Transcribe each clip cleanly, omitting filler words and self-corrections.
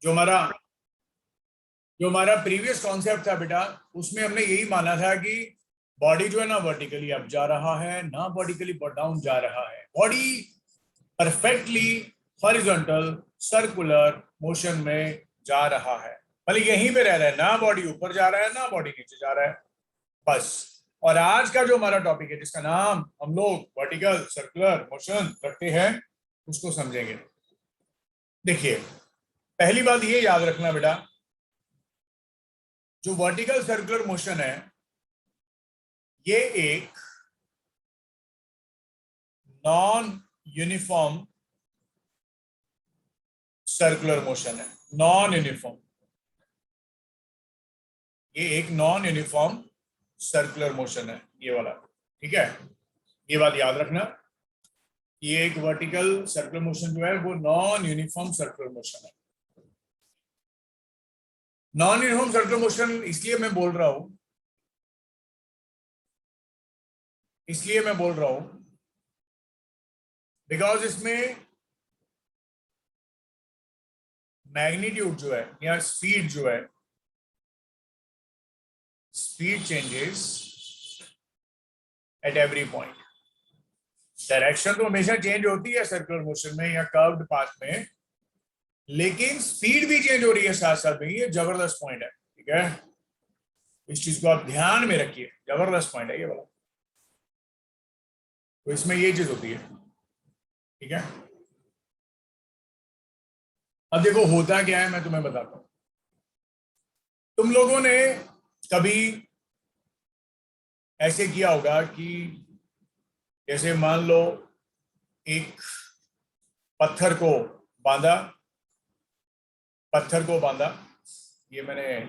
जो हमारा जो हमारा प्रीवियस कॉन्सेप्ट था बेटा, उसमें हमने यही माना था कि बॉडी जो है ना वर्टिकली अप जा रहा है, ना वर्टिकली डाउन जा रहा है। Body perfectly horizontal circular motion में जा रहा है, भले यहीं पे रह रहा है, ना बॉडी ऊपर जा रहा है ना बॉडी नीचे जा रहा है, बस। और आज का जो हमारा टॉपिक है, जिसका नाम हम लोग वर्टिकल सर्कुलर मोशन रखते हैं, उसको समझेंगे। देखिए, पहली बात ये याद रखना बेटा, जो वर्टिकल सर्कुलर मोशन है ये एक नॉन यूनिफॉर्म सर्कुलर मोशन है। नॉन यूनिफॉर्म, ये एक नॉन यूनिफॉर्म सर्कुलर मोशन है, ये वाला। ठीक है, ये बात याद रखना, ये एक वर्टिकल सर्कुलर मोशन जो है वो नॉन यूनिफॉर्म सर्कुलर मोशन है। नॉन यूनिफॉर्म सर्कुलर मोशन इसलिए मैं बोल रहा हूं बिकॉज इसमें मैग्नीट्यूड जो है या स्पीड जो है, speed changes at every point. Direction तो हमेशा चेंज होती है सर्कुलर मोशन में या कर्व्ड पाथ में, लेकिन स्पीड भी चेंज हो रही है साथ साथ में। ये जबरदस्त पॉइंट है, ठीक है, इस चीज को आप ध्यान में रखिए, जबरदस्त पॉइंट है ये वाला। तो इसमें ये चीज होती है, ठीक है। अब देखो होता क्या है, मैं तुम्हें बताता हूं। तुम लोगों ने कभी ऐसे किया होगा कि जैसे मान लो एक पत्थर को बांधा, ये मैंने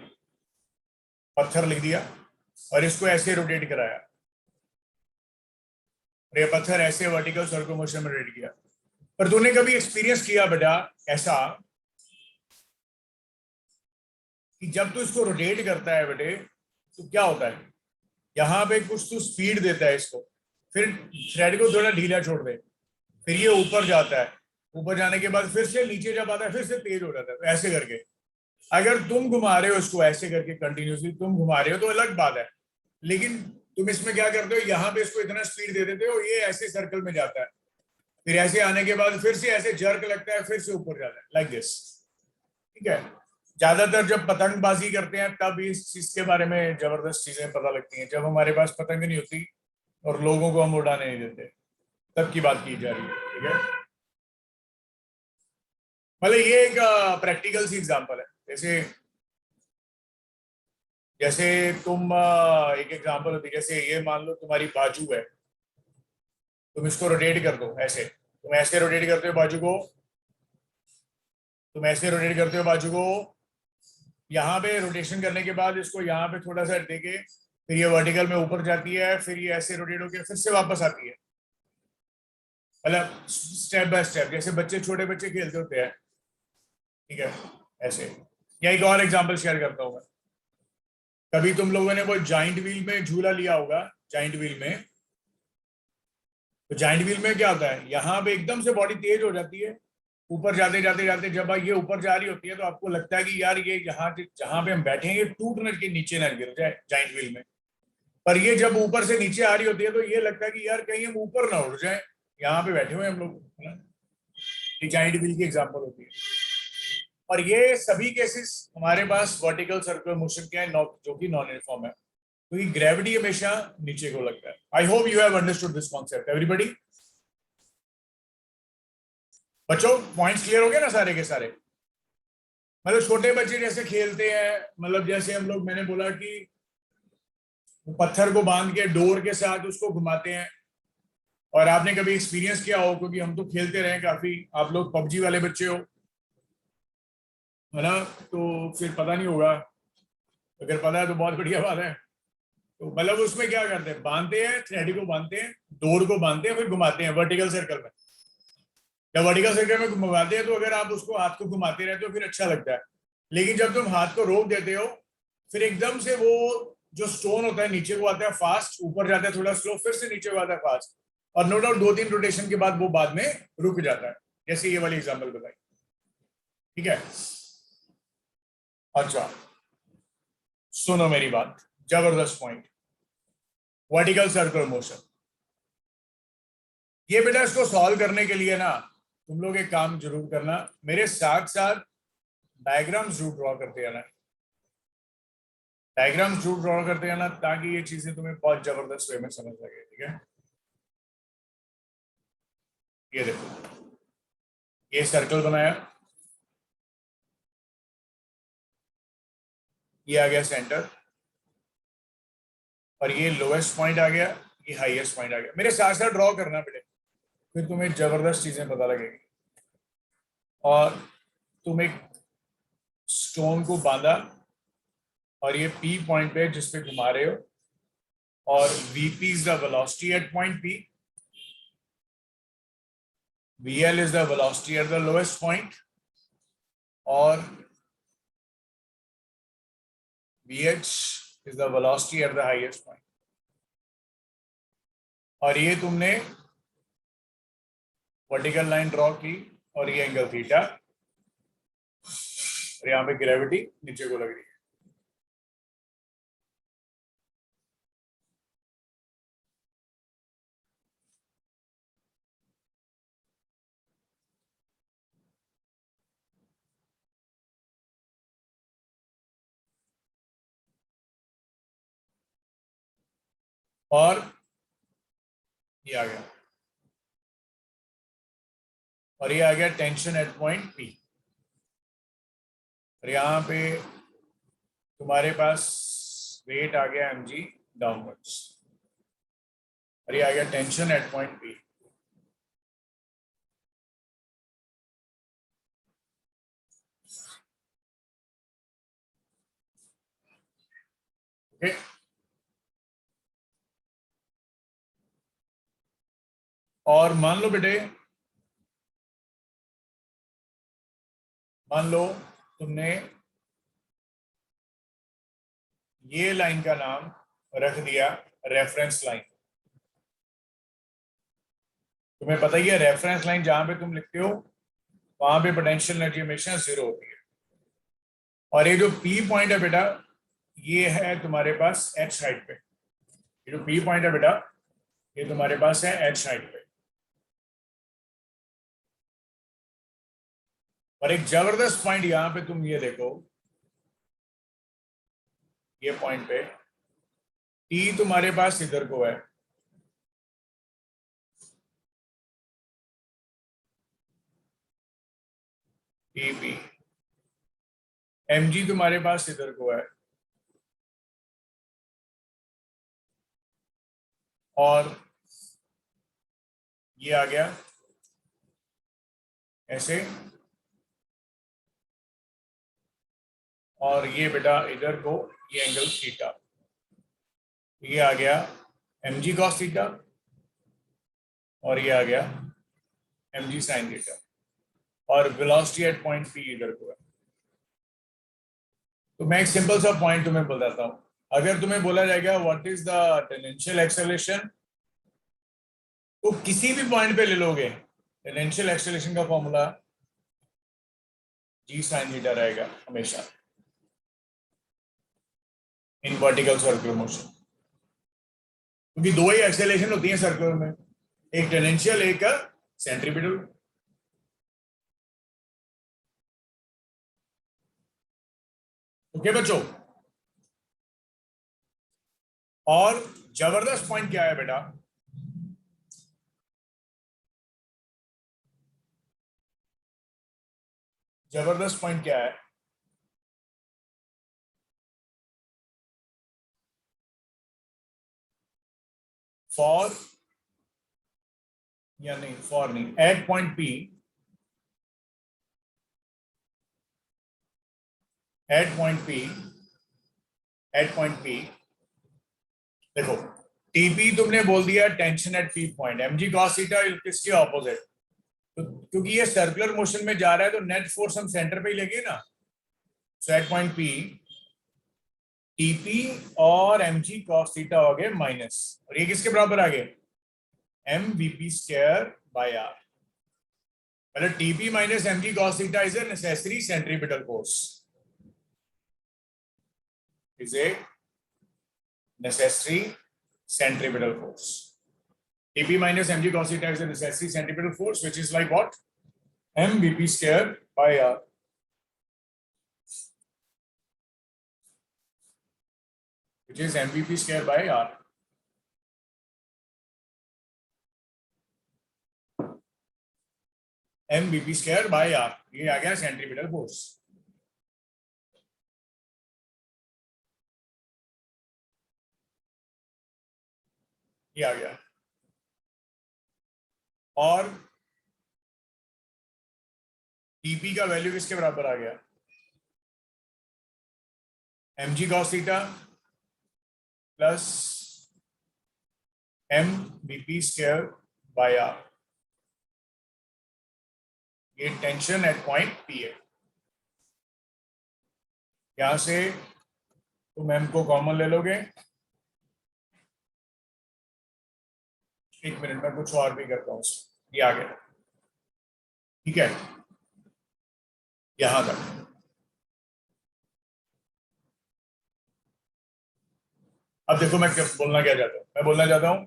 पत्थर लिख दिया और इसको ऐसे रोटेट कराया, और ये पत्थर ऐसे वर्टिकल सर्कुलर मोशन में रोटेट किया। पर तूने कभी एक्सपीरियंस किया बेटा ऐसा कि जब तू इसको रोटेट करता है बेटे, तो क्या होता है, यहां पे कुछ तू स्पीड देता है इसको, फिर थ्रेड को थोड़ा ढीला छोड़ दे, फिर ये ऊपर जाता है, ऊपर जाने के बाद फिर से नीचे जब आता है फिर से तेज हो जाता है। तो ऐसे करके अगर तुम घुमा रहे हो इसको, ऐसे करके कंटिन्यूसली तुम घुमा रहे हो तो अलग बात है, लेकिन तुम इसमें क्या करते हो, यहाँ पे इसको इतना स्पीड दे देते हो, ये ऐसे सर्कल में जाता है, फिर ऐसे आने के बाद फिर से ऐसे जर्क लगता है, फिर से ऊपर जाता है, लाइक दिस। ठीक है, ज्यादातर जब पतंगबाजी करते हैं तब इस चीज के बारे में जबरदस्त चीजें पता लगती हैं। जब हमारे पास पतंग नहीं होती और लोगों को हम उड़ाने नहीं देते, तब की बात की जा रही है, ठीक है। मतलब ये एक प्रैक्टिकल सी एग्जांपल है। जैसे तुम एक एग्जांपल होती है, जैसे ये मान लो तुम्हारी बाजू है, तुम इसको रोटेट कर दो ऐसे, तुम ऐसे रोटेट करते हो बाजू को, यहाँ पे रोटेशन करने के बाद इसको यहाँ पे थोड़ा सा देके फिर ये वर्टिकल में ऊपर जाती है, फिर ये ऐसे रोटेट होकर फिर से वापस आती है, मतलब स्टेप बाय स्टेप, जैसे छोटे बच्चे खेलते होते हैं, ठीक है, ऐसे। या एक और एग्जांपल शेयर करता हूँ मैं। कभी तुम लोगों ने वो जाइंट व्हील में झूला लिया होगा, तो जाइंट व्हील में क्या होता है, यहाँ पे एकदम से बॉडी तेज हो जाती है, ऊपर जाते जाते जब ये ऊपर जा रही होती है तो आपको लगता है कि यार ये यहाँ जहाँ पे हम बैठे हैं ये टूटने के नीचे ना गिर जाए जाइंट व्हील में। पर ये जब ऊपर से नीचे आ रही होती है तो ये लगता है कि यार कहीं हम ऊपर ना उड़ जाए, यहाँ पे बैठे हुए हम लोग। ये जाइंट व्हील की एग्जाम्पल होती है। और ये सभी केसेस हमारे पास वर्टिकल सर्कुलर मोशन के हैं, जो कि नॉन यूनिफॉर्म है, क्योंकि ग्रेविटी हमेशा नीचे को लगता है। I hope you have understood this concept everybody. बच्चों पॉइंट्स क्लियर हो गए ना सारे के सारे। मतलब छोटे बच्चे जैसे खेलते हैं, मतलब जैसे हम लोग, मैंने बोला कि पत्थर को बांध के डोर के साथ उसको घुमाते हैं, और आपने कभी एक्सपीरियंस किया हो, क्योंकि हम तो खेलते रहे काफी, आप लोग पबजी वाले बच्चे हो, है ना, तो फिर पता नहीं होगा, अगर पता है तो बहुत बढ़िया बात है। तो मतलब उसमें क्या करते हैं, बांधते हैं, थ्रेड को बांधते हैं, डोर को बांधते हैं, फिर घुमाते हैं वर्टिकल सर्कल में। जब वर्टिकल सर्कल में घुमाते हैं तो अगर आप उसको हाथ को घुमाते रहते हो फिर अच्छा लगता है, लेकिन जब तुम हाथ को रोक देते हो फिर एकदम से वो जो स्टोन होता है नीचे को आता है फास्ट, ऊपर जाता है थोड़ा स्लो, फिर से नीचे को आता है फास्ट, और नो डाउट 2-3 रोटेशन के बाद वो बाद में रुक जाता है, जैसे ये वाली एग्जांपल बताई। ठीक है, अच्छा सुनो मेरी बात, जबरदस्त पॉइंट, वर्टिकल सर्कुलर मोशन। ये बेटा इसको सॉल्व करने के लिए ना तुम लोग एक काम जरूर करना, मेरे साथ साथ डायग्राम्स जरूर ड्रॉ करते रहना, डायग्राम्स जरूर ड्रॉ करते रहना, ताकि ये चीजें तुम्हें बहुत जबरदस्त वे में समझ लगे। ठीक है, ये देखो, ये सर्कल बनाया, ये आ गया सेंटर, और ये लोएस्ट पॉइंट आ गया, ये हाईएस्ट पॉइंट आ गया। मेरे साथ साथ ड्रॉ करना बेटे, फिर तुम्हें जबरदस्त चीजें पता लगेगी। और तुम एक स्टोन को बांधा, और ये पी पॉइंट पे जिस पे घुमा रहे हो, और vp is the velocity at point p, vl is the velocity at the lowest point, और vh is the velocity at the highest point। और ये तुमने वर्टिकल लाइन ड्रॉ की, और ये एंगल थीटा, और यहाँ पे ग्रेविटी नीचे को लग रही है। और ये आ गया, और ये आ गया टेंशन एट पॉइंट पी। और यहाँ पे तुम्हारे पास वेट आ गया mg डाउनवर्ड्स, और ये आ गया tension eight point P. Okay, और मान लो बेटे, मान लो तुमने ये लाइन का नाम रख दिया रेफरेंस लाइन। तुम्हें पता ही है, रेफरेंस लाइन जहां पे तुम लिखते हो वहां पे पोटेंशियल एनर्जी हमेशा जीरो होती है। और ये जो पी पॉइंट है बेटा, ये है तुम्हारे पास एच हाइट पे। ये जो पी पॉइंट है बेटा, ये तुम्हारे पास है एच हाइट पे। और एक जबरदस्त पॉइंट यहां पे तुम ये देखो, ये पॉइंट पे टी तुम्हारे पास इधर को है, टी पी, एम जी तुम्हारे पास इधर को है, और ये आ गया ऐसे, और ये बेटा इधर को, ये एंगल थीटा, ये आ गया एम जी कॉस थीटा, और ये आ गया एम जी साइन थीटा, और वेलोसिटी एट पॉइंट पी इधर को है। तो मैं एक सिंपल सा पॉइंट तुम्हें बताता हूं, अगर तुम्हें बोला जाएगा what is the tangential acceleration, तो किसी भी पॉइंट पे ले लोगे, टेंजेंशियल एक्सेलरेशन का फॉर्मूला जी साइन थीटा रहेगा हमेशा इन वर्टिकल सर्कुलर मोशन, क्योंकि दो ही एक्सेलरेशन होती है सर्कुलर में, एक टेंजेंशियल, एक सेंट्रीपिटल। ओके बच्चों, और जबरदस्त पॉइंट क्या है बेटा, जबरदस्त पॉइंट क्या है, फॉर, या नहीं फॉर नहीं, at point P, at point P, at point P, देखो टीपी तुमने बोल दिया tension at P point, MG cos theta किसके ऑपोजिट, तो क्योंकि ये सर्कुलर मोशन में जा रहा है तो नेट फोर्स हम सेंटर पे ही लेंगे ना। So at point P TP और एमजी कॉस थीटा हो गए माइनस, और ये किसके बराबर आ गए, M VP square by R. मतलब TP minus MG cos theta is a necessary centripetal force. is a necessary centripetal force. Dp minus mg cos theta is a necessary centripetal force, which is like what? mvp square by r. Which is mvp square by r. mvp square by r. ये आ गया centripetal force. ये आ गया. और dp का value किसके बराबर आ गया? mg cos theta plus mvp square by r. ये टेंशन एट पॉइंट P है. यहां से तुम m को कॉमन ले लोगे. एक मिनट में कुछ और भी करता हूं. ये आ गया. ठीक है, यहां तक. अब देखो मैं क्या बोलना चाहता हूं.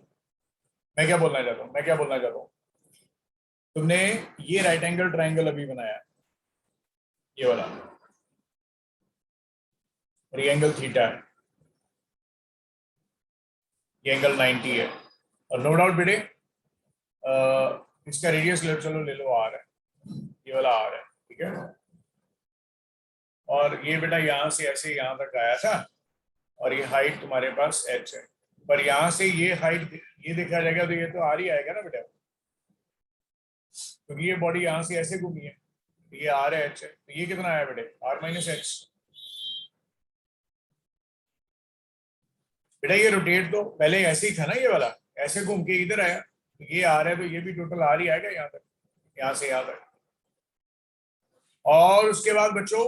मैं क्या बोलना चाहता हूं. तुमने ये राइट एंगल ट्राइंगल अभी बनाया, ये वाला, और ये एंगल थीटा है, ये एंगल 90 है. और नो डाउट बेटे इसका रेडियस चलो ले लो आर है, ये वाला आर है. ठीक है, और ये बेटा यहां से ऐसे यहां तक आया था, और ये हाइट तुम्हारे पास h है. पर यहां से ये हाइट ये देखा जाएगा तो ये तो आर ही आएगा ना बेटा, क्योंकि ये बॉडी यहां से ऐसे घूमी है. ये आर है, h है, तो ये कितना आया बेटे? R minus H. बेटा ये रोटेट तो पहले ऐसे ही था ना, ये वाला ऐसे घूम के इधर आया, तो ये आर है, तो ये भी टोटल आर ही आएगा यहाँ तक, यहाँ से यहाँ तक. और उसके बाद बच्चों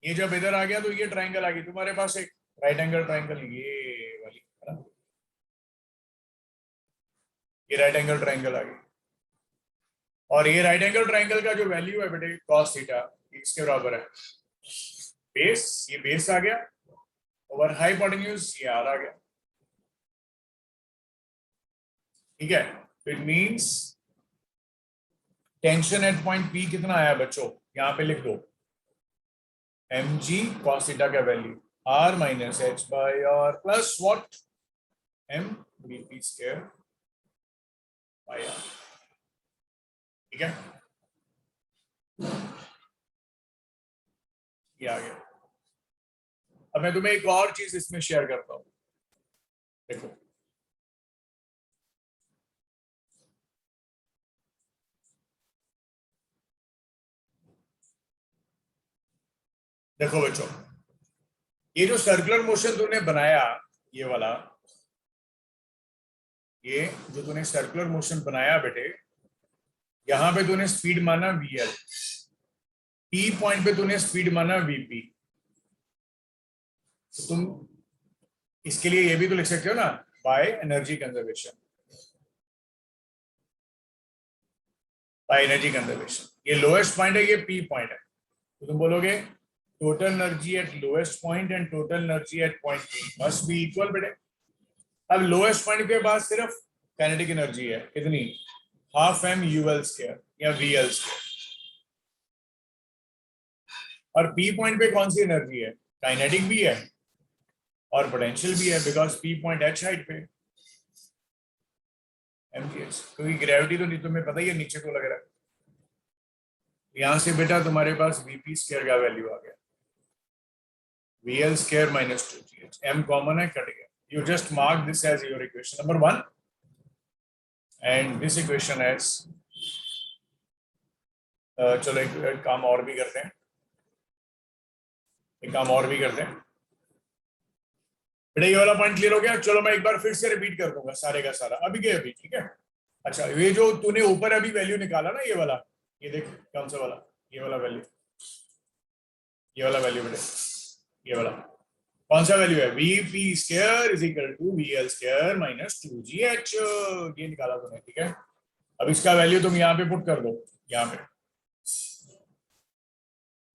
ये जब इधर आ गया तो ये ट्राइंगल आ गई तुम्हारे पास, एक राइट एंगल ट्राइंगल, ये वाली है ना, ये राइट एंगल ट्राइंगल आ गई. और ये राइट एंगल ट्राइंगल का जो वैल्यू है बेटे कॉस थीटा, इसके बराबर है बेस, ये बेस आ गया, ओवर हाइपोटेन्यूज ये आर आ गया. ठीक है, तो it means tension eight point P कितना आया बच्चों? यहां पे लिख दो mg cos थीटा का value r minus H by R plus what mvp square by r. ठीक है, ये आ गया. अब मैं तुम्हें एक और चीज इसमें शेयर करता हूं. देखो देखो बच्चों, ये जो सर्कुलर मोशन तूने बनाया, ये वाला, ये जो तूने सर्कुलर मोशन बनाया बेटे, यहां पे तूने स्पीड माना vl, P पॉइंट पे तूने स्पीड माना vp. तो तुम इसके लिए ये भी तो लिख सकते हो ना, by energy conservation, by energy conservation. ये लोएस्ट पॉइंट है, ये P पॉइंट है, तो तुम बोलोगे total energy at lowest point and total energy eight point P must be equal बेटे. अब लोएस्ट पॉइंट के बाद सिर्फ काइनेटिक एनर्जी है कितनी? हाफ m ul स्क्वायर या vl स्क्वायर. और P पॉइंट पे कौन सी एनर्जी है? काइनेटिक भी है और पोटेंशियल भी है, because P point h height पे mgs, क्योंकि ग्रेविटी तो नहीं तुम्हें पता ही है नीचे को लग रहा है. यहां से बेटा तुम्हारे पास vp स्क्वायर का वैल्यू आ गया, vl square minus 2gh. m common है, कट गया. You just mark this as your equation number 1 and this equation as चलो एक काम और भी करते हैं, बेटा ये वाला पॉइंट क्लियर हो गया. चलो मैं एक बार फिर से रिपीट कर दूंगा सारे का सारा अभी के अभी. ठीक है, अच्छा ये जो तूने ऊपर अभी वैल्यू निकाला ना, ये वाला, ये देख कौन सा वाला, ये वाला वैल्यू, ये वाला वैल्यू बेटे, ये वाला कौन सा वैल्यू है? vp square is equal to vl square minus 2gh, ये निकाला तूने. ठीक है, अब इसका वैल्यू तुम यहाँ पे पुट कर दो, यहाँ पे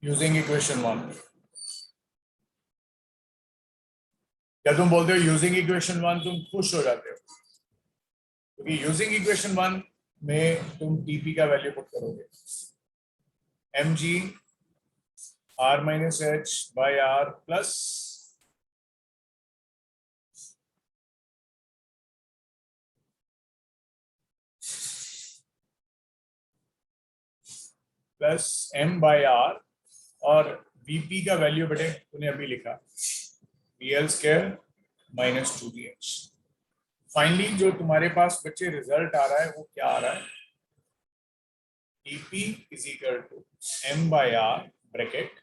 यूजिंग इक्वेशन 1. जब तुम बोलते हो यूजिंग इक्वेशन 1 तुम खुश हो जाते हो, क्योंकि यूजिंग इक्वेशन 1 में तुम टीपी का वैल्यू पुट करोगे mg r minus h by r plus m by r, और vp का वैल्यू बेटे तूने अभी लिखा vl square minus 2dh। Finally जो तुम्हारे पास बच्चे रिजल्ट आ रहा है वो क्या आ रहा है, dp is equal to m by r bracket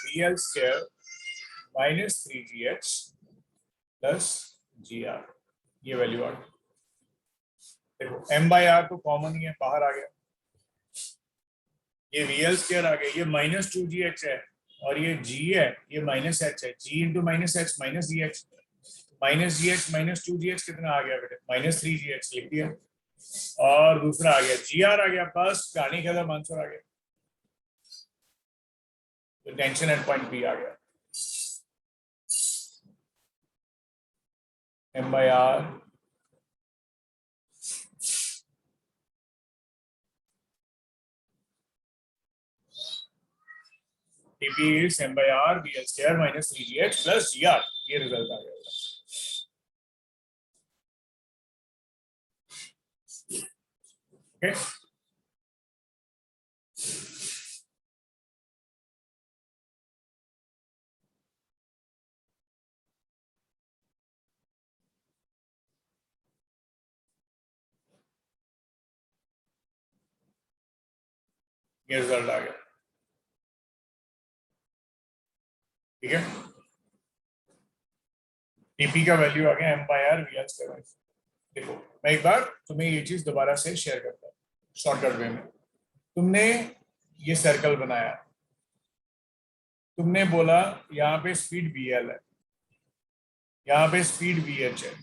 vl square minus 3gh plus gr, ये वैल्यू आ गई। देखो m by r तो कॉमन ही है, बाहर आ गया, ये vl स्क्वायर आ गया, ये माइनस 2gh है और ये g है, ये माइनस h है, g into minus h minus gh, minus gh minus 2gh कितना आ गया बेटे, माइनस 3gh लिख दिया, और दूसरा आ गया gr आ गया, बस कहानी खत्म, आंसर आ गया। तो टेंशन एट पॉइंट P आ गया, m by r dp is m by r vl square minus 3gh plus gr, ये रिजल्ट आ गया। ओके, ये रिजल्ट आ गया, ठीक है। टीपी का वैल्यू आ गया m by r vl square। देखो मैं एक बार तुम्हें ये चीज दोबारा से शेयर करता हूँ शॉर्टकट वे में। तुमने ये सर्कल बनाया, तुमने बोला यहाँ पे स्पीड bl है, यहाँ पे स्पीड bh है,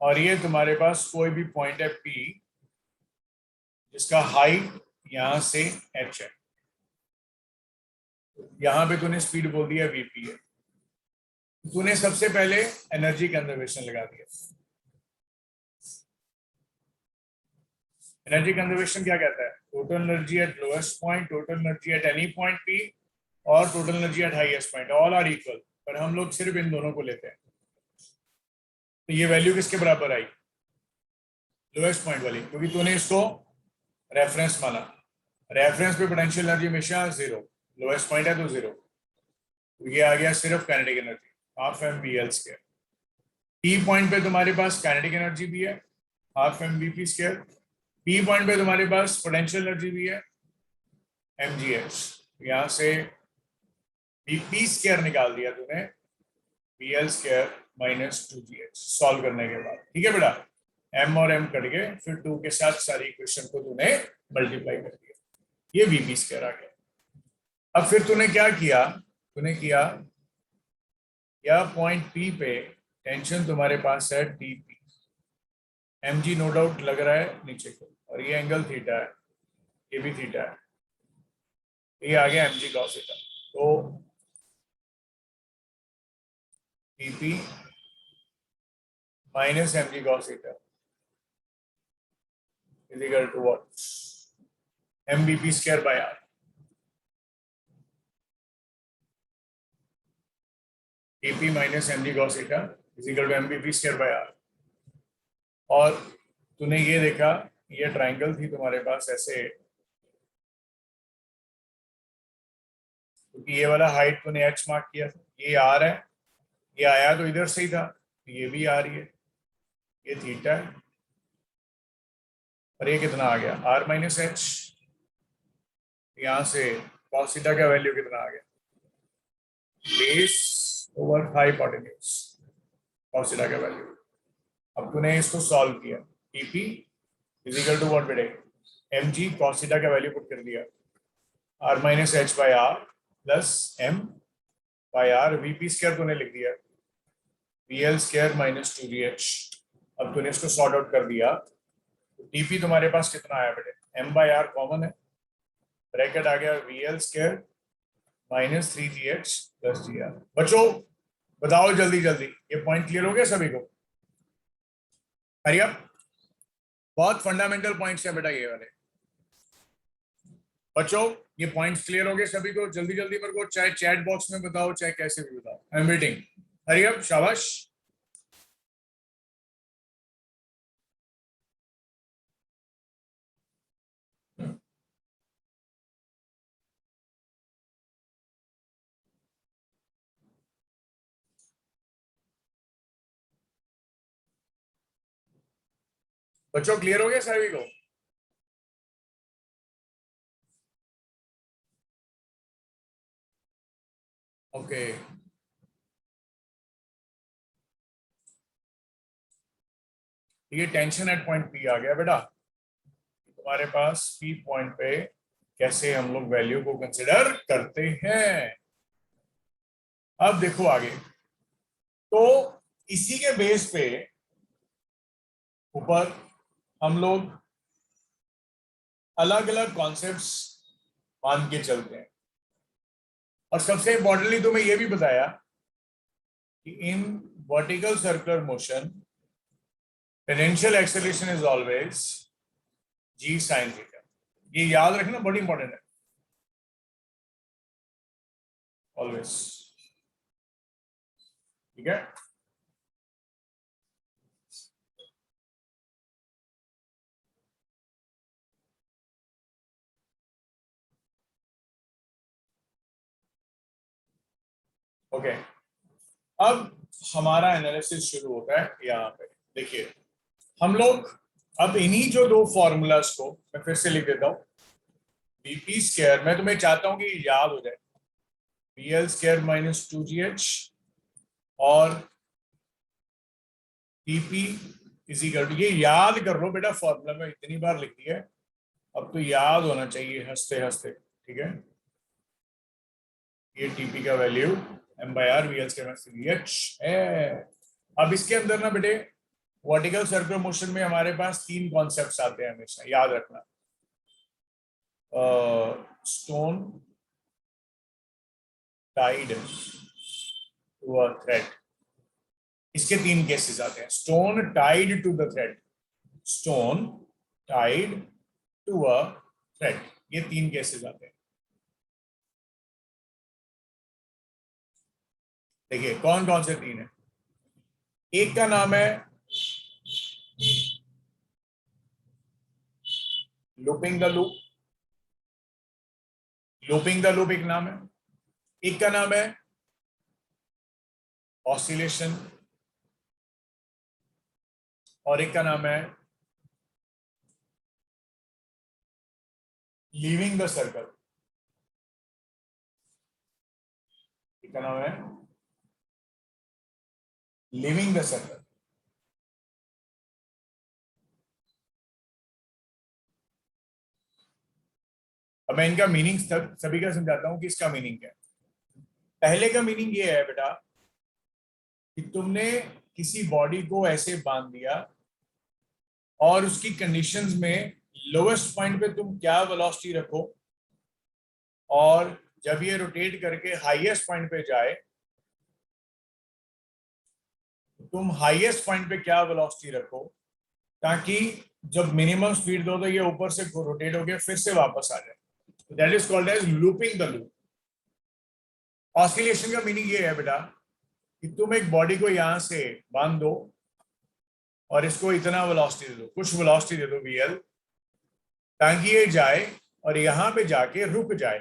और ये तुम्हारे पास कोई भी पॉइंट है P जिसका हाइट यहाँ से h है, यहाँ पे तूने स्पीड बोल दिया vp है, तूने सबसे पहले एनर्जी कंजर्वेशन लगा दिया। एनर्जी कंजर्वेशन क्या कहता है, total energy at lowest point, total energy at any point P और total energy at highest point, all are equal, पर हम लोग सिर्फ इन दोनों को लेते हैं। तो ये वैल्यू किसके बराबर आई, लोएस्ट पॉइंट वाली, क्योंकि तूने इसको रेफरेंस माना, रेफरेंस पे पोटेंशियल एनर्जी हमेशा जीरो, लोएस्ट पॉइंट है तो जीरो, तो ये आ गया सिर्फ kinetic energy half M B L square. P point पे तुम्हारे पास काइनेटिक एनर्जी भी है half M B P square, P point पे तुम्हारे पास पोटेंशियल एनर्जी भी है mgh, यहाँ से bp स्क्वायर निकाल दिया तूने bl square minus 2gh solve करने के बाद, ठीक है बेटा। m और m कट गए, फिर 2 के साथ सारी इक्वेशन को तूने मल्टीप्लाई कर दिया, ये vp स्क्वायर आ गया। अब फिर तूने क्या किया, तूने किया या पॉइंट P पे टेंशन तुम्हारे पास है dp, mg नो डाउट लग रहा है नीचे को, और ये एंगल थीटा है, ये भी थीटा है, ये आ गया mg cos थीटा। तो dp माइनस mg cos theta is equal to what, mbp square by r। dp माइनस mg cos theta is equal to mbp square by r। और तूने ये देखा, ये ट्रायंगल थी तुम्हारे पास ऐसे, क्योंकि ये वाला हाइट तूने h मार्क किया था, ये r है, ये आया तो इधर से ही था, ये भी आ रही है, ये थीटा है, और ये कितना आ गया r माइनस एच, यहाँ से cos थीटा का वैल्यू कितना आ गया, base over hypotenuse cos theta का वैल्यू। अब तूने इसको सॉल्व किया, dp is equal to what बेटे, mg cos थीटा का वैल्यू पुट कर दिया, r minus H by R plus m by R, vp square तूने लिख दिया, vl स्क्वायर माइनस 2gh। अब तूने इसको सॉर्ट आउट कर दिया, तो dp तुम्हारे पास कितना आया बेटे, m बाई आर कॉमन है, ब्रैकेट आ गया vl स्क्वायर -3gh + gr। बच्चों बताओ जल्दी जल्दी, ये पॉइंट क्लियर हो गया सभी को? हरिया, बहुत फंडामेंटल पॉइंट्स हैं बेटा ये वाले। बच्चों ये पॉइंट्स क्लियर हो गए सभी को? जल्दी जल्दी मेरे को चाहे चैट बॉक्स में बताओ चाहे कैसे भी बताओ, आई एम वेटिंग। हरिया, शाबाश। बच्चों क्लियर हो गया सभी को? ओके ये टेंशन एट पॉइंट पी आ गया बेटा। तुम्हारे पास पी पॉइंट पे कैसे हम लोग वैल्यू को कंसिडर करते हैं। अब देखो आगे, तो इसी के बेस पे ऊपर हम लोग अलग अलग कॉन्सेप्ट्स मान के चलते हैं। और सबसे इंपॉर्टेंटली तो मैं ये भी बताया कि in vertical circular motion tangential acceleration is always g sin theta. ये याद रखना, बड़ी इंपॉर्टेंट है, ऑलवेज। ठीक है, ओके। अब हमारा एनालिसिस शुरू होता है यहाँ पे। देखिए हम लोग अब इन्हीं जो दो फॉर्मूलाज को मैं फिर से लिख देता हूँ। बीपी स्क्वायर, मैं तुम्हें चाहता हूँ कि याद हो जाए, बीएल स्क्वायर माइनस 2gh और बीपी इज इक्वल टू, ये याद कर लो बेटा, फॉर्मूला में इतनी बार लिख दिया है, अब तो याद होना चाहिए हंसते हंसते। ठीक है, ये टीपी का value m/r V L square minus 3gh है। अब इसके अंदर ना बेटे वर्टिकल सर्कुलर मोशन में हमारे पास तीन कॉन्सेप्ट्स आते हैं हमेशा, याद रखना। Stone tied to a thread, इसके तीन केसेस आते हैं। Stone tied to the thread, stone tied to a thread, ये तीन केसेस आते हैं। देखिए कौन कौन से तीन है। एक का नाम है looping the loop, looping the loop एक नाम है। एक का नाम है ऑसिलेशन और एक का नाम है लीविंग द सर्कल। एक का नाम है लीविंग द सर्कल। अब मैं इनका मीनिंग सभी का समझाता हूं कि इसका मीनिंग क्या है। पहले का मीनिंग ये है बेटा कि तुमने किसी बॉडी को ऐसे बांध दिया और उसकी कंडीशंस में लोवेस्ट पॉइंट पे तुम क्या वेलोसिटी रखो, और जब ये रोटेट करके हाईएस्ट पॉइंट पे जाए तुम हाईएस्ट पॉइंट पे क्या वेलोसिटी रखो, ताकि जब मिनिमम स्पीड दो तो ये ऊपर से रोटेट होकर फिर से वापस आ जाए। That is called as looping the loop. Oscillation का मीनिंग ये है बेटा कि तुम एक बॉडी को यहां से बांध दो और इसको इतना वेलोसिटी दे दो, कुछ वेलोसिटी दे दो वीएल, ताकि ये जाए और यहां पे जाके रुक जाए,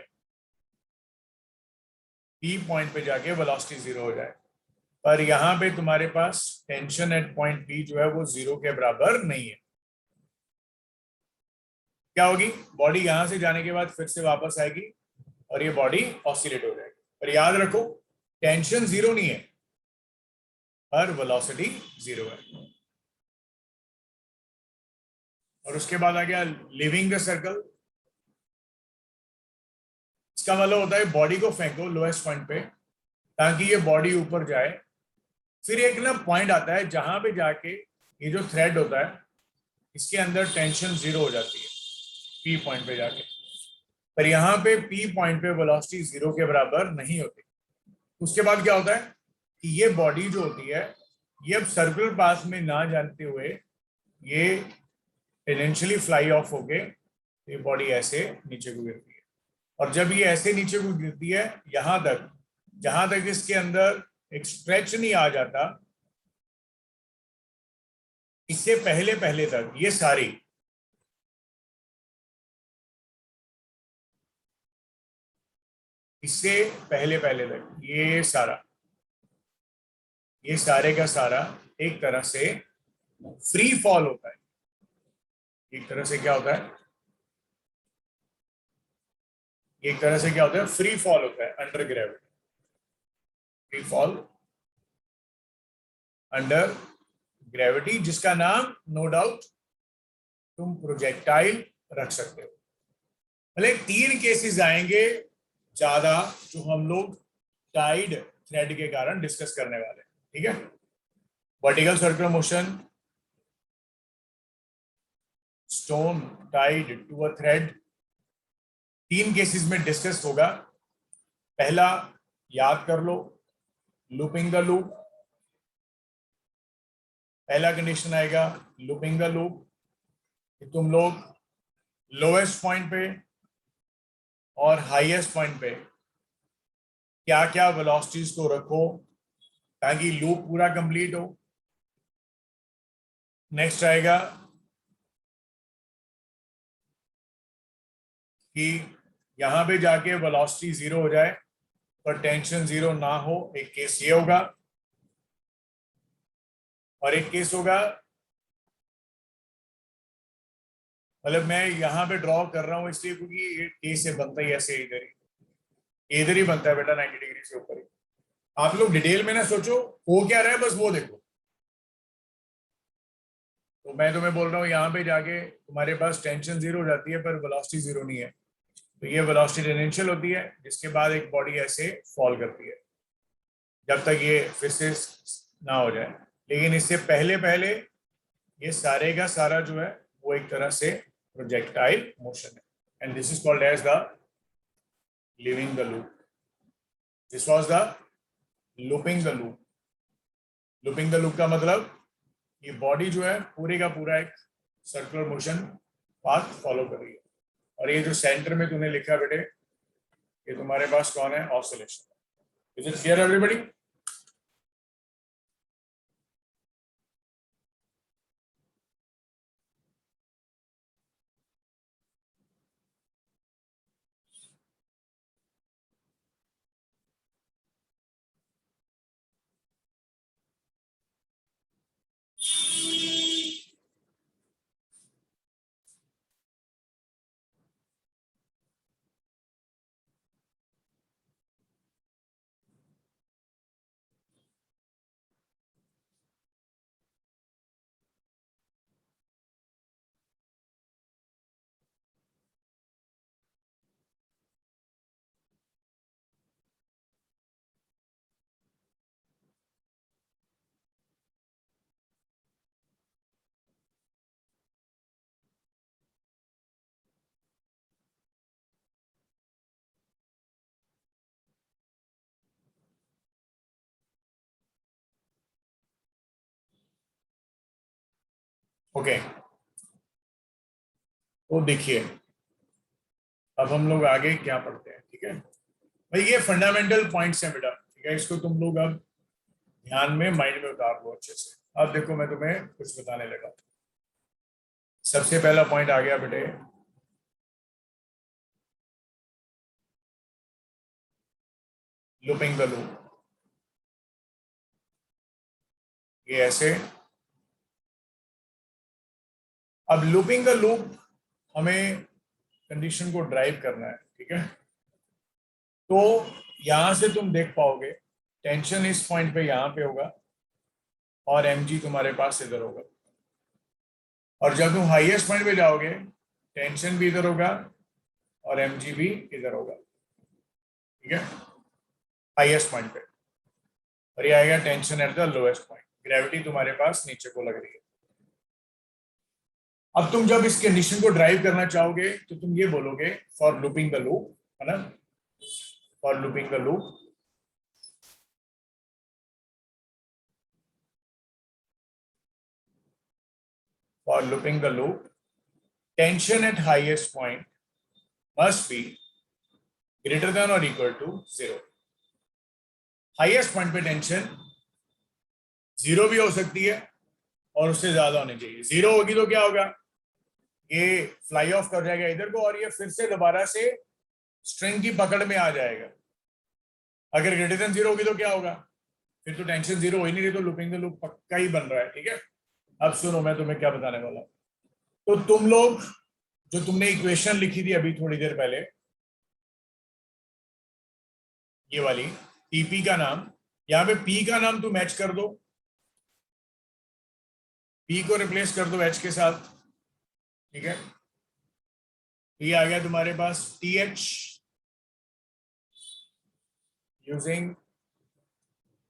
पी पॉइंट पे जाके वेलोसिटी 0 हो जाए। पर यहां पे तुम्हारे पास टेंशन एट पॉइंट पी जो है वो 0 के बराबर नहीं है। क्या होगी, बॉडी यहां से जाने के बाद फिर से वापस आएगी और ये बॉडी ऑसिलेट हो जाएगी। पर याद रखो टेंशन 0 नहीं है, पर वेलोसिटी 0 है। और उसके बाद आ गया लिविंग द सर्कल। इसका मतलब होता है बॉडी को फेंको लोएस्ट पॉइंट पे ताकि ये बॉडी ऊपर जाए। फिर एक ना पॉइंट आता है जहां पे जाके ये जो थ्रेड होता है इसके अंदर टेंशन 0 हो जाती है, पी पॉइंट पे जाके। पर यहाँ पे P पॉइंट पे वेलोसिटी 0 के बराबर नहीं होती। उसके बाद क्या होता है कि ये बॉडी जो होती है ये अब सर्कुलर पाथ में ना जानते हुए ये टेंजेंशियली फ्लाई ऑफ होके ये बॉडी ऐसे नीचे को गिरती है। और जब ये ऐसे नीचे को गिरती है यहां तक, जहां तक इसके अंदर एक स्ट्रेच नहीं आ जाता, इससे पहले पहले तक ये सारी इससे पहले पहले तक ये सारे का सारा एक तरह से फ्री फॉल होता है। एक तरह से क्या होता है, एक तरह से क्या होता है, फ्री फॉल होता है under gravity. Free fall under gravity, जिसका नाम नो डाउट तुम प्रोजेक्टाइल रख सकते हो। भले 3 केसेस आएंगे ज्यादा जो हम लोग टाइड थ्रेड के कारण डिस्कस करने वाले हैं, ठीक है। Vertical circular motion, stone tied to a thread, 3 cases में डिस्कस होगा। पहला याद कर लो, लूपिंग द लूप। पहला कंडीशन आएगा लूपिंग द लूप कि तुम लोग लोएस्ट पॉइंट पे और हाईएस्ट पॉइंट पे क्या क्या वेलोसिटीज को रखो ताकि लूप पूरा कंप्लीट हो। नेक्स्ट आएगा कि यहां पे जाके वेलोसिटी 0 हो जाए पर टेंशन 0 ना हो, एक केस ये होगा। और एक केस होगा, मतलब मैं यहाँ पे ड्रॉ कर रहा हूँ इसलिए क्योंकि ये केस है बनता ही ऐसे, इधर ही बनता है बेटा 90 डिग्री से ऊपर ही। आप लोग डिटेल में ना सोचो हो क्या रहा है, बस वो देखो। तो मैं तुम्हें बोल रहा हूँ यहाँ पे जाके तुम्हारे पास टेंशन 0 हो जाती है पर वेलोसिटी 0 नहीं है, तो ये वेलोसिटी टेंजेंशियल होती है, जिसके बाद एक बॉडी ऐसे फॉल करती है जब तक ये फिर से ना हो जाए। लेकिन इससे पहले पहले ये सारे का सारा जो है वो एक तरह से प्रोजेक्टाइल मोशन है, and this is called as the leaving the loop. This was the looping the loop. Looping the loop का मतलब ये बॉडी जो है पूरे का पूरा एक सर्कुलर मोशन पाथ फॉलो कर रही है। और ये जो सेंटर में तूने लिखा बेटे, ये तुम्हारे पास कौन है, oscillation. Is it clear everybody? Okay, तो देखिए अब हम लोग आगे क्या पढ़ते हैं, ठीक है भाई। ये फंडामेंटल पॉइंट्स हैं बेटा, ठीक है, इसको तुम लोग अब ध्यान में माइंड में उतार लो अच्छे से। अब देखो मैं तुम्हें कुछ बताने लगा। सबसे पहला पॉइंट आ गया बेटे, लूपिंग द लूप। ये ऐसे, अब लूपिंग द लूप हमें कंडीशन को ड्राइव करना है, ठीक है। तो यहां से तुम देख पाओगे टेंशन इस पॉइंट पे यहां पे होगा और mg तुम्हारे पास इधर होगा। और जब तुम हाईएस्ट पॉइंट पे जाओगे टेंशन भी इधर होगा और mg भी इधर होगा, ठीक है, हाईएस्ट पॉइंट पे। और ये आएगा tension at the lowest point. Gravity तुम्हारे पास नीचे को लग रही है। अब तुम जब इस कंडीशन को ड्राइव करना चाहोगे तो तुम ये बोलोगे फॉर लूपिंग द लूप, है ना, for looping the loop for looping the loop, tension at highest point must be greater than or equal to 0. Highest point पे टेंशन 0 भी हो सकती है और उससे ज्यादा होनी चाहिए। 0 होगी तो क्या होगा, ये फ्लाई ऑफ कर जाएगा इधर को और ये फिर से दोबारा से स्ट्रिंग की पकड़ में आ जाएगा। अगर ग्रेटर देन 0 होगी तो क्या होगा, फिर तो टेंशन 0 हो ही नहीं रही, तो लूपिंग द लूप पक्का ही बन रहा है। ठीक है, अब सुनो मैं तुम्हें क्या बताने वाला हूं। तो तुम लोग जो तुमने इक्वेशन लिखी थी अभी थोड़ी देर पहले, ये वाली टीपी का नाम, यहां पे पी का नाम तुम मैच कर दो, पी को रिप्लेस कर दो एच के साथ। ठीक है, ये आ गया तुम्हारे पास टी एच यूजिंग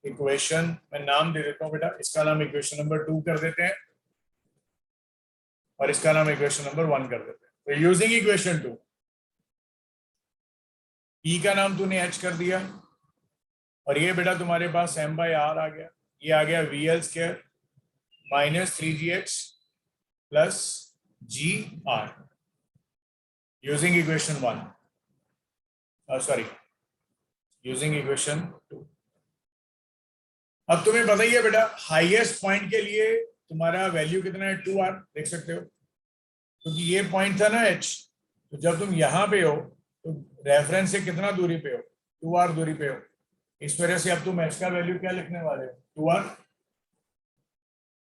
इक्वेशन, मैं नाम दे देता हूं बेटा, इसका नाम इक्वेशन नंबर 2 कर देते हैं और इसका नाम इक्वेशन नंबर 1 कर देते हैं। तो यूजिंग इक्वेशन 2, पी का नाम तूने एच कर दिया और ये बेटा तुम्हारे पास एम बाई आर आ गया, ये आ गया V L square minus 3gh plus G R using equation 1, sorry using equation 2। अब तुम्हें पता ही है बेटा हाईएस्ट पॉइंट के लिए तुम्हारा वैल्यू कितना है, 2r, देख सकते हो क्योंकि ये पॉइंट था ना h, तो जब तुम यहां पे हो तो रेफरेंस से कितना दूरी पे हो, 2r दूरी पे हो। इस वजह से अब तुम h का वैल्यू क्या लिखने वाले हो, 2r।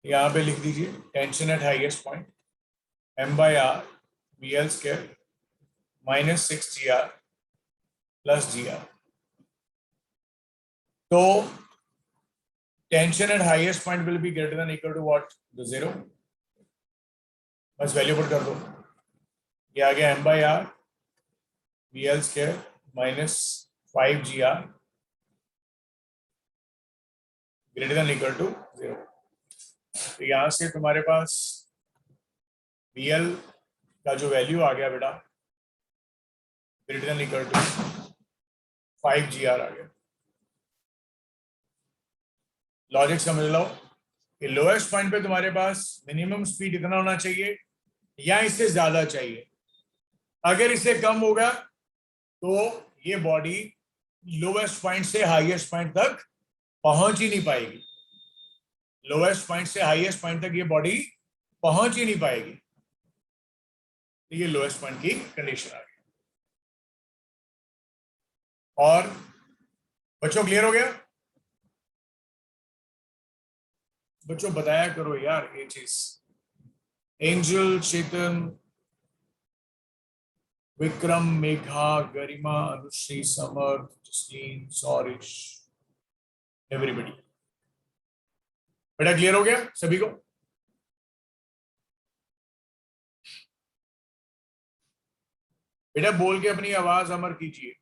यहां पे लिख दीजिए tension at highest point m by R V L square minus 6gr plus gr। तो tension at highest point will be greater than equal to what, the 0। बस वैल्यू पुट कर दो, ये आ गया m by R V L square minus 5gr greater than equal to 0। तो यहां से तुम्हारे पास वी एल का जो वैल्यू आ गया बेटा greater than equal to 5gr आ गया। लॉजिक समझ लो कि लोएस्ट पॉइंट पे तुम्हारे पास मिनिमम स्पीड इतना होना चाहिए या इससे ज्यादा चाहिए। अगर इससे कम होगा तो ये बॉडी लोएस्ट पॉइंट से हाईएस्ट पॉइंट तक पहुंच ही नहीं पाएगी, लोएस्ट पॉइंट से हाईएस्ट पॉइंट तक ये बॉडी पहुंच ही नहीं पाएगी। तो ये लोएस्ट पॉइंट की कंडीशन आ गई। और बच्चों क्लियर हो गया, बच्चों बताया करो यार ये चीज। एंजल, चेतन, विक्रम, मेघा, गरिमा, अनुश्री, समर्थ, जसलीन, सौरिश, एवरीबडी, बेटा क्लियर हो गया सभी को। बेटा बोल के अपनी आवाज अमर कीजिए,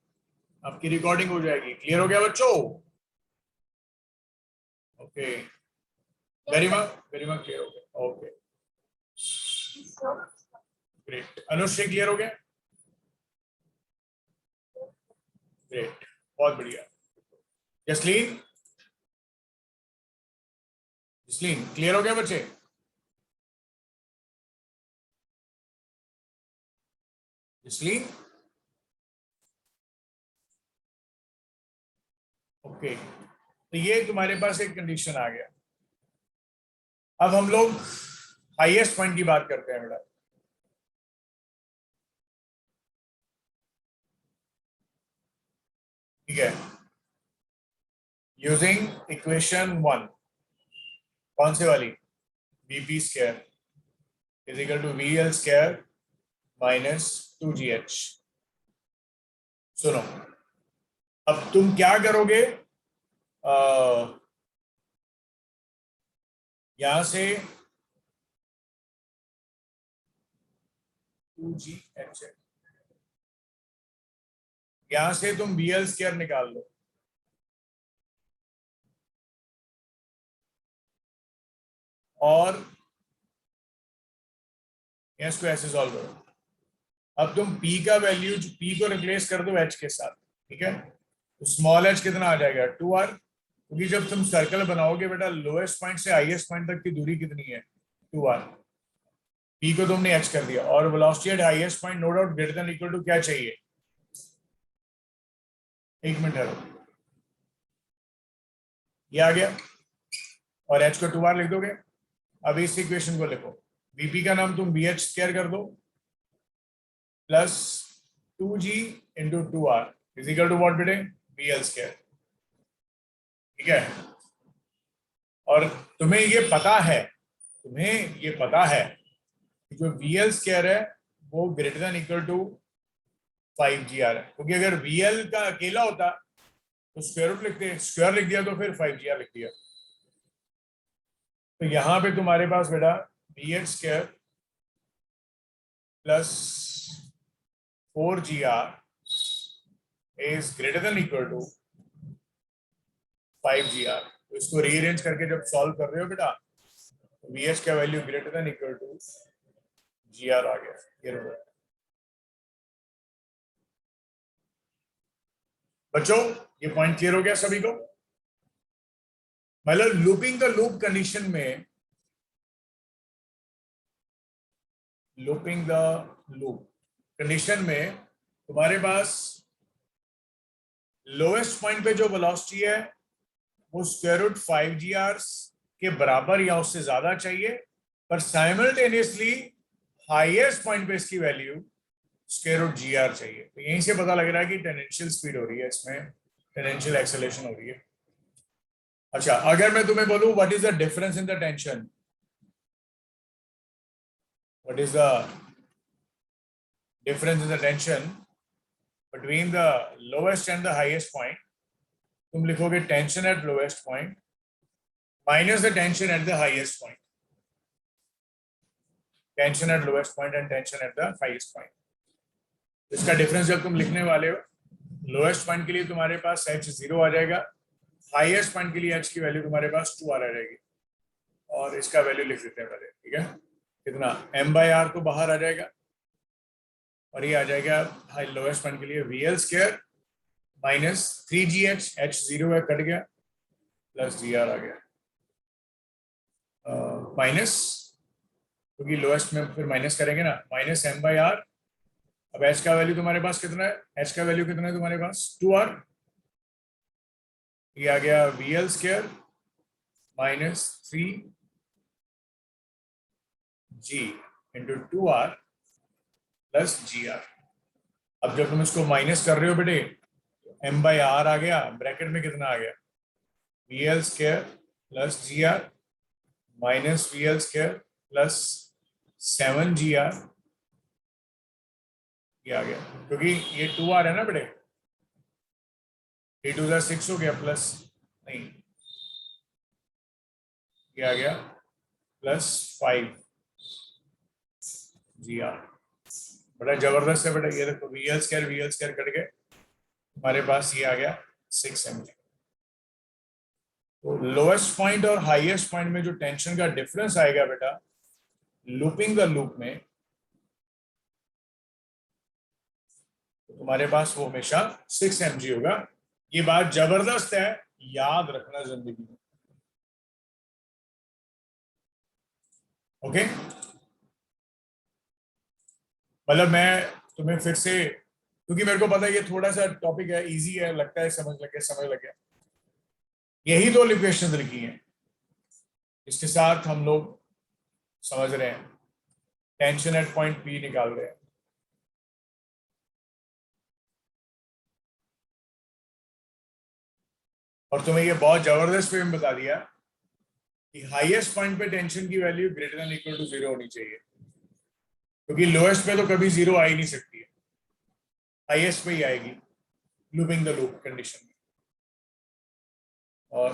आपकी रिकॉर्डिंग हो जाएगी। क्लियर हो गया बच्चों, ओके। गरिमा, गरिमा क्लियर हो गया, ओके ग्रेट। अनुश्री क्लियर हो गया, ग्रेट, बहुत बढ़िया। जसलीन, जसलीन क्लियर हो गया बच्चे, जसलीन ओके। तो ये तुम्हारे पास एक कंडीशन आ गया। अब हम लोग हाईएस्ट पॉइंट की बात करते हैं बेटा। ठीक है, यूजिंग इक्वेशन 1, कौन से वाली, BP square is equal to V L square minus 2gh। सुनो, अब तुम क्या करोगे, यहां से 2gh, यहां से तुम वी एल स्क्वायर निकाल लो और इसको ऐसे सॉल्व करो। अब तुम p का वैल्यू, p को रिप्लेस कर दो h के साथ, ठीक है। तो स्मॉल h कितना आ जाएगा 2r, क्योंकि जब तुम सर्कल बनाओगे बेटा लोएस्ट पॉइंट से हाईएस्ट पॉइंट तक की दूरी कितनी है 2r, p को तुमने h कर दिया, और velocity at highest point no doubt greater than equal to क्या चाहिए, एक मिनट है, ये आ गया, और h को 2r लिख दोगे। अब इस इक्वेशन को लिखो, vp का नाम तुम bh स्क्वायर कर दो plus 2g into 2r is equal to what बेटे bl स्क्वायर, ठीक है। और तुम्हें ये पता है कि जो bl स्क्वायर है वो greater than equal to 5gr है, क्योंकि अगर bl का अकेला होता तो स्क्वायर रूट लिखते, स्क्वायर लिख दिया तो फिर 5gr लिख दिया। तो यहां पे तुम्हारे पास बेटा bh square plus 4gr is greater than equal to 5gr। तो इसको रीअरेंज करके जब सॉल्व कर रहे हो बेटा तो bh का value greater than equal to gr आ गया। ये बच्चों ये पॉइंट क्लियर हो गया सभी को। मतलब लूपिंग द लूप कंडीशन में, लूपिंग द लूप कंडीशन में तुम्हारे पास लोएस्ट पॉइंट पे जो वेलोसिटी है वो स्क्वायर रूट 5gr के बराबर या उससे ज्यादा चाहिए, पर साइमल्टेनियसली हाईएस्ट पॉइंट पे इसकी वैल्यू स्क्वायर रूट gr चाहिए। तो यहीं से पता लग रहा है कि टेंजेंशियल स्पीड हो रही है, इसमें टेंजेंशियल एक्सेलरेशन हो रही है। अच्छा, अगर मैं तुम्हें बोलूं what is the difference in the tension, what is the difference in the tension between the lowest and the highest point, तुम लिखोगे tension eight lowest point minus the tension at the highest point, tension eight lowest point and tension at the highest point. इसका difference जब तुम लिखने वाले हो, lowest point के लिए तुम्हारे पास h 0 आ जाएगा, हाईएस्ट पॉइंट के लिए h की वैल्यू तुम्हारे पास 2r आ जाएगी, और इसका वैल्यू लिख देते हैं पहले, ठीक है। कितना m/r तो बाहर आ जाएगा, और ये आ जाएगा हाई लोएस्ट पॉइंट के लिए vl square minus 3gh, h 0 है कट गया, प्लस gr आ गया, माइनस, क्योंकि लोएस्ट में फिर माइनस करेंगे ना, माइनस m/r। अब h का वैल्यू तुम्हारे पास कितना है, h का वैल्यू कितना है तुम्हारे पास 2r, ये आ गया vl square minus 3g into 2r plus gr। अब जब तुम इसको माइनस कर रहे हो बेटे, m/r आ गया, ब्रैकेट में कितना आ गया vl square plus gr minus vl square plus 7gr, ये आ गया, क्योंकि ये 2r है ना बेटे, 3 2 6 हो गया, प्लस नहीं, ये आ गया प्लस 5gr। बड़ा जबरदस्त है बेटा, ये देखो vl स्क्वायर कट गए, हमारे पास ये आ गया 6 mg। तो लोएस्ट पॉइंट और हाईएस्ट पॉइंट में जो टेंशन का डिफरेंस आएगा बेटा लूपिंग द लूप में, तो तुम्हारे पास वो हमेशा 6 mg होगा। ये बात जबरदस्त है, याद रखना जिंदगी में, ओके। मतलब मैं तुम्हें फिर से, क्योंकि मेरे को पता है ये थोड़ा सा टॉपिक है, इजी है, लगता है समझ लगे, यही दो इक्वेशंस लिखी हैं, इसके साथ हम लोग समझ रहे हैं, टेंशन एट पॉइंट पी निकाल रहे हैं। और तुम्हें ये बहुत जबरदस्त वे में बता दिया कि हाईएस्ट पॉइंट पे टेंशन की value greater than equal to 0 होनी चाहिए, क्योंकि लोएस्ट पे तो कभी 0 आ ही नहीं सकती है, हाईएस्ट पे ही आएगी लूपिंग द लूप कंडीशन में, और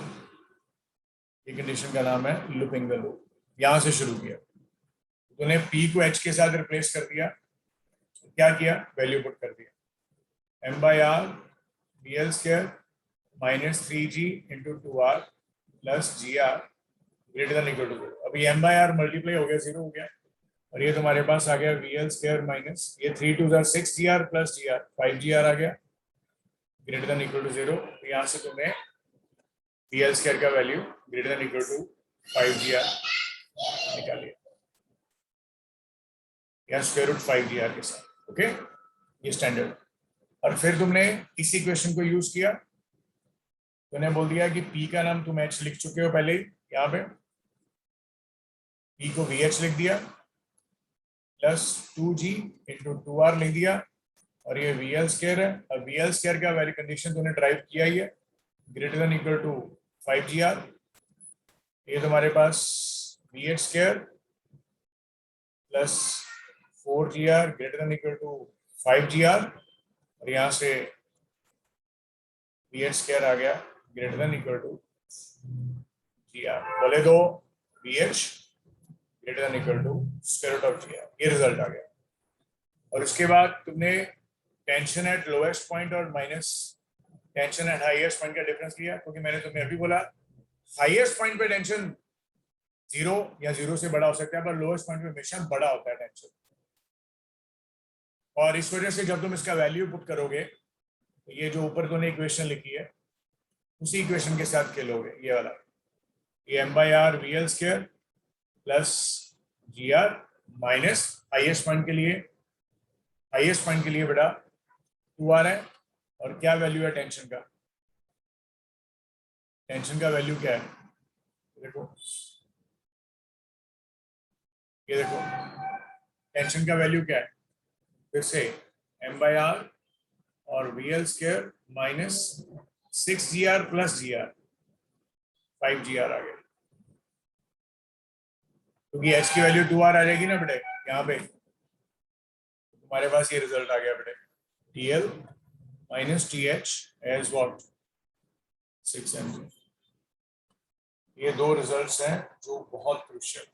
ये कंडीशन का नाम है लूपिंग द लूप। यहां से शुरू किया, तूने p को h के साथ रिप्लेस कर दिया, तो क्या किया, वैल्यू पुट कर दिया, m/r vl square minus 3g into 2r plus gr greater than equal to 0। अभी m/r मल्टीप्लाई हो गया, 0 हो गया, और ये तुम्हारे पास आ गया वी एल स्क्वायर माइनस ये 3 to 6 G R plus G R 5 G R आ गया ग्रेटर देन इक्वल टू 0। यहाँ से तुम्हें वी एल स्क्वायर का value greater than equal to 5 G R निकालिए या स्क्वायर रूट 5 जी आर के साथ। ओके, ये स्टैंडर्ड। और फिर तुमने इस इक्वेशन को यूज किया, तुमने बोल दिया कि पी का नाम तुम एच लिख चुके हो पहले ही, यहाँ पे पी को वी एच लिख दिया प्लस 2g इंटू 2r लिख दिया और ये वी एल स्क्वायर है। और वी एल स्क्वायर का वैल्यू कंडीशन तुमने ड्राइव किया ही है greater than equal to 5 G R. ये तुम्हारे पास V H square plus 4 G R greater than equal to 5 G R और यहाँ से वी एच स्क्वायर आ गया greater than equal to G R. बोले दो V H greater than equal to square root of G R, ये result आ गया। और उसके बाद तुमने टेंशन एट लोएस्ट पॉइंट और minus tension at highest point का डिफरेंस लिया, क्योंकि मैंने तुम्हें अभी बोला हाईएस्ट पॉइंट पे टेंशन 0 या 0 से बड़ा हो सकता है, पर लोएस्ट पॉइंट पे हमेशा बड़ा होता है टेंशन। और इस वजह से जब तुम इसका वैल्यू पुट करोगे तो ये जो ऊपर तुमने इक्वेशन लिखी है उसी इक्वेशन के साथ खेलोगे, ये वाला, ये M by R V L square plus G R minus highest point के लिए बेटा 2r है। और क्या वैल्यू है टेंशन का? टेंशन का वैल्यू क्या है? देखो, ये देखो टेंशन का वैल्यू क्या है, फिर से एम बाई आर और V L square minus 6 G R plus G R 5 G R आ गया, क्योंकि एच की वैल्यू 2r आ जाएगी ना बेटे यहाँ पे, तुम्हारे पास ये रिजल्ट आ गया बेटे T L minus T H as what 6 mg। ये दो रिजल्ट्स हैं जो बहुत crucial.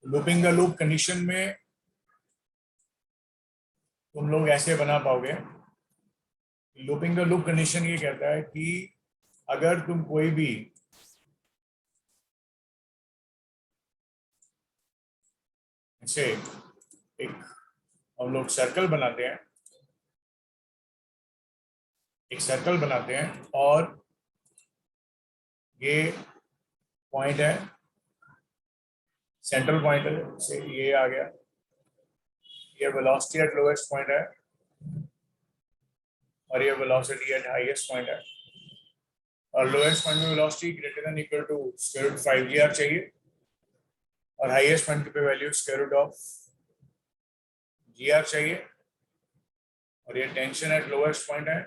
Looping the loop condition में तुम लोग ऐसे बना पाओगे। लूपिंग द लूप कंडीशन ये कहता है कि अगर तुम कोई भी ऐसे एक हम लोग सर्कल बनाते हैं, एक सर्कल बनाते हैं और ये पॉइंट है, सेंट्रल पॉइंट है, से ये आ गया, ये वेलोसिटी एट लोएस्ट पॉइंट है और ये वेलोसिटी एट हाईएस्ट पॉइंट है। और लोएस्ट पॉइंट में velocity greater than equal to square root 5 G R चाहिए और हाईएस्ट पॉइंट पे value square root of G R चाहिए। और ये टेंशन एट लोएस्ट पॉइंट है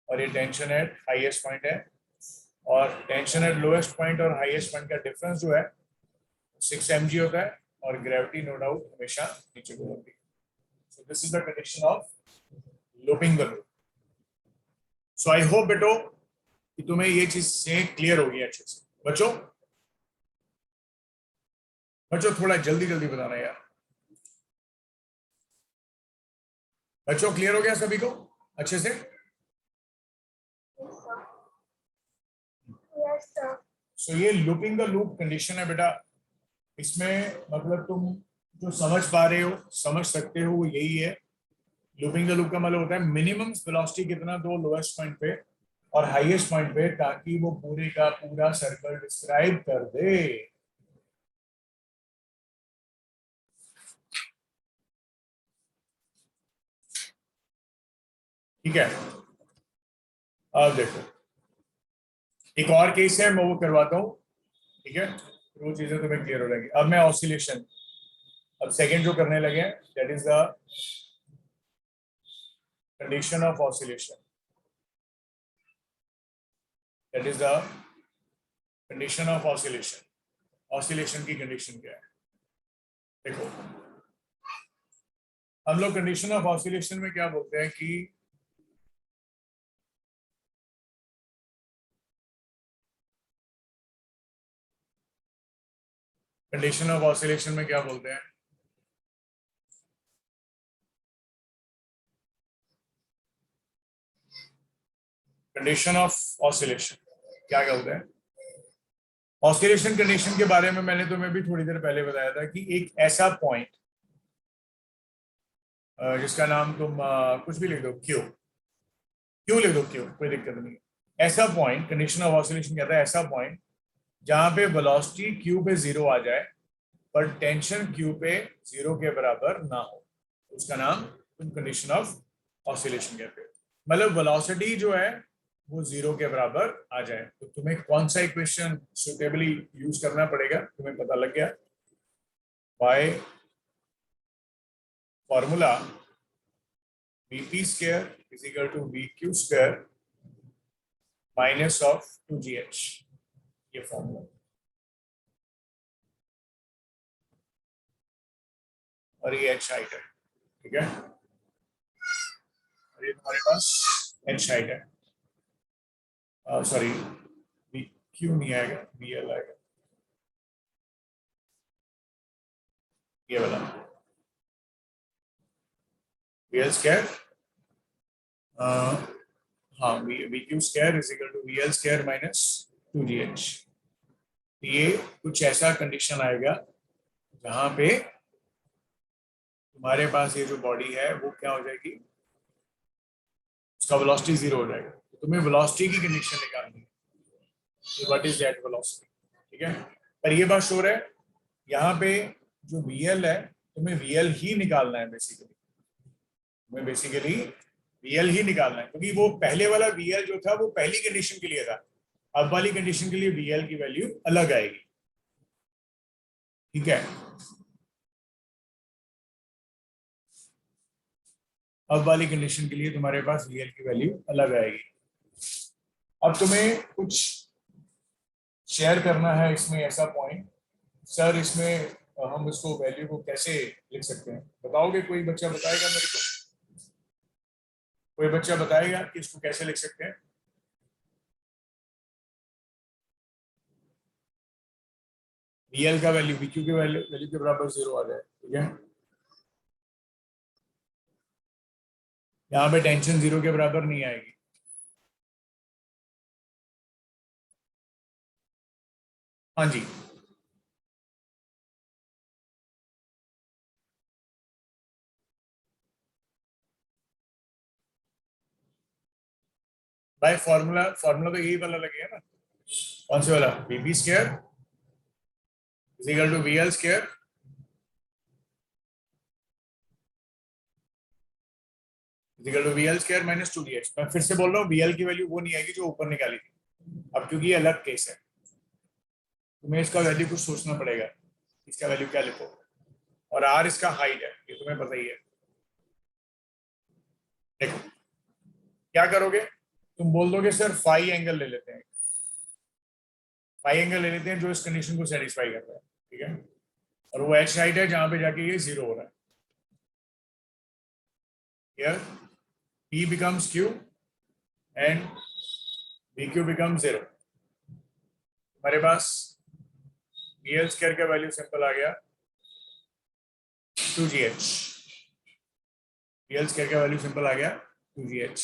और ये टेंशन एट हाईएस्ट पॉइंट है। और टेंशन एट लोएस्ट पॉइंट और हाईएस्ट पॉइंट का डिफरेंस जो है 6 mg होता है और ग्रेविटी नो डाउट हमेशा नीचे को होती है। So this is the condition of looping the loop. So I hope बेटो कि तुम्हें ये चीज से क्लियर होगी अच्छे से। बच्चों थोड़ा जल्दी जल्दी बताना यार। बच्चों क्लियर हो गया सभी को अच्छे से? सो ये लूपिंग द लूप कंडीशन है बेटा। इसमें मतलब तुम जो समझ पा रहे हो, समझ सकते हो, वो यही है। लूपिंग द लूप का मतलब होता है मिनिमम वेलोसिटी कितना दो लोएस्ट पॉइंट पे और हाईएस्ट पॉइंट पे, ताकि वो पूरे का पूरा सर्कल डिस्क्राइब कर दे। ठीक है, अब देखो एक और केस है, मैं वो करवाता हूँ। ठीक है, वो चीजें तुम्हें क्लियर हो जाएगी। अब मैं ऑसिलेशन, अब सेकंड जो करने लगे हैं, that is the condition of oscillation. That is the condition of oscillation. Oscillation की कंडीशन क्या है? देखो हम लोग कंडीशन ऑफ ऑसिलेशन में क्या बोलते हैं कि कंडीशन ऑफ ऑसिलेशन में क्या बोलते हैं? कंडीशन ऑफ ऑसिलेशन क्या होता है? ऑस्किलेशन कंडीशन के बारे में मैंने तुम्हें भी थोड़ी देर पहले बताया था कि एक ऐसा पॉइंट जिसका नाम तुम कुछ भी लिख दो, क्यू लिख दो, क्यू, कोई दिक्कत नहीं। ऐसा पॉइंट, कंडीशन ऑफ ऑस्किलेशन कहता है ऐसा पॉइंट जहां पे वेलोसिटी क्यू पे जीरो आ जाए पर टेंशन क्यू पे जीरो के बराबर ना हो, उसका नाम तुम कंडीशन ऑफ ऑस्किलेशन कहते हो। मतलब वेलोसिटी जो है वो जीरो के बराबर आ जाए। तो तुम्हें कौन सा इक्वेशन सुटेबली यूज करना पड़ेगा, तुम्हें पता लग गया। By formula vp square is equal to vq square minus of 2gh, ये फॉर्मूला। और ये h हाइट है, ठीक है। और ये तुम्हारे पास h हाइट है, सॉरी vq नहीं आएगा, vl आएगा, ये वाला vl स्क्वायर, हाँ vq square is equal to vl square minus 2gh। ये कुछ ऐसा कंडीशन आएगा जहां पे तुम्हारे पास ये जो बॉडी है वो क्या हो जाएगी, उसका वेलोसिटी जीरो हो जाएगा। तो तुम्हें वेलोसिटी की कंडीशन निकालनी है, व्हाट इज दैट वेलोसिटी, ठीक है। पर ये बात श्योर है, यहाँ पे जो VL है तुम्हें VL ही निकालना है बेसिकली, तुम्हें बेसिकली VL ही निकालना है, क्योंकि वो पहले वाला VL जो था वो पहली कंडीशन के लिए था, अब वाली कंडीशन के लिए VL की वैल्यू अलग आएगी, ठीक है। अब वाली कंडीशन के लिए तुम्हारे पास VL की वैल्यू अलग आएगी। अब तुम्हें कुछ शेयर करना है इसमें ऐसा पॉइंट, सर इसमें हम इसको वैल्यू को कैसे लिख सकते हैं, बताओगे? कोई बच्चा बताएगा मेरे को? कोई बच्चा बताएगा कि इसको कैसे लिख सकते हैं? VL का वैल्यू VQ के वैल्यू के बराबर जीरो आ जाए, ठीक है। यहाँ पे टेंशन जीरो के बराबर नहीं आएगी। हाँ जी, भाई फॉर्मूला फॉर्मूला तो यही वाला लगेगा ना, कौन से वाला, VP square is equal to VL square is equal to VL square minus 2DH। मैं फिर से बोल रहा हूँ, VL की वैल्यू वो नहीं आएगी जो ऊपर निकाली थी, अब क्योंकि ये अलग केस है तुम्हें इसका वैल्यू कुछ सोचना पड़ेगा, इसका वैल्यू क्या लिखो। और R इसका हाइट है, ये तुम्हें पता ही है। देखो क्या करोगे, तुम बोल दोगे सर फाई एंगल ले लेते हैं, फाई एंगल ले लेते हैं जो इस कंडीशन को सेटिस्फाई करता है, ठीक है। और वो H हाइट है जहां पे जाके ये जीरो हो रहा है। Here P becomes Q and VQ becomes zero। हमारे पास VL स्क्वायर का वैल्यू सिंपल आ गया 2GH, VL स्क्वायर का वैल्यू सिंपल आ गया 2GH।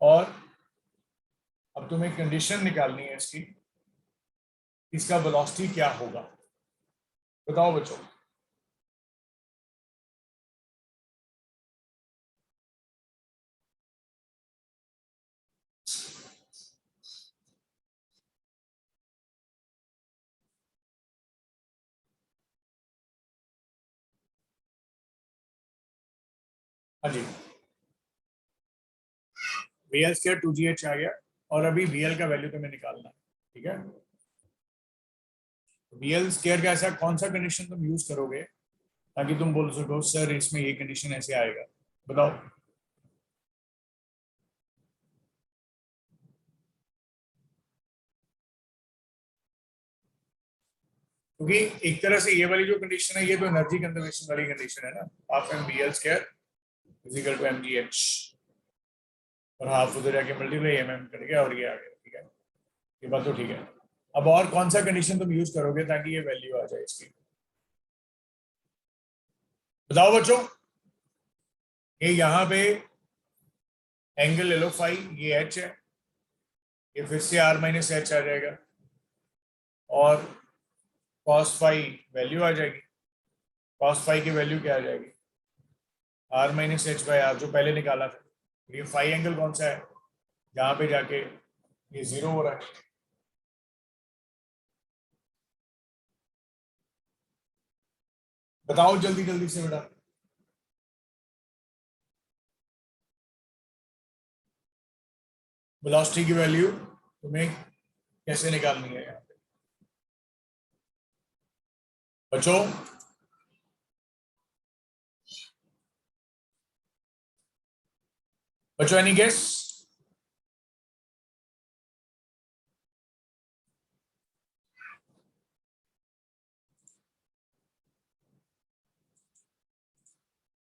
और अब तुम्हें कंडीशन निकालनी है इसकी, इसका वेलोसिटी क्या होगा, बताओ बच्चों। हाँ जी, VL स्क्वायर 2GH आ गया और अभी VL का वैल्यू तुम्हें निकालना है, ठीक है। VL स्क्वायर का ऐसा कौन सा कंडीशन तुम यूज करोगे ताकि तुम बोल सको सर इसमें ये कंडीशन ऐसे आएगा, बताओ। क्योंकि एक तरह से ये वाली जो कंडीशन है ये तो एनर्जी कंजर्वेशन वाली कंडीशन है ना, half M VL square is equal to mgh, और हाफ उधर जाके मल्टीप्लाई mm कर गया और ये आ गया, ठीक है। ये बात तो ठीक है। अब और कौन सा कंडीशन तुम यूज करोगे ताकि ये वैल्यू आ जाए इसकी, बताओ बच्चों। ये यहाँ पे एंगल ले लो फाई, ये h है, ये फिर से R माइनस एच आ जाएगा, और cos phi वैल्यू आ जाएगी। cos phi की वैल्यू क्या आ जाएगी, r minus H by R, जो पहले निकाला था। ये फाई एंगल कौन सा है, जहां पे जाके ये 0 हो रहा है। बताओ जल्दी जल्दी से बेटा। वेलोसिटी की वैल्यू तुम्हें कैसे निकालनी है यहाँ पे बच्चों? बच्चों एनी गेस?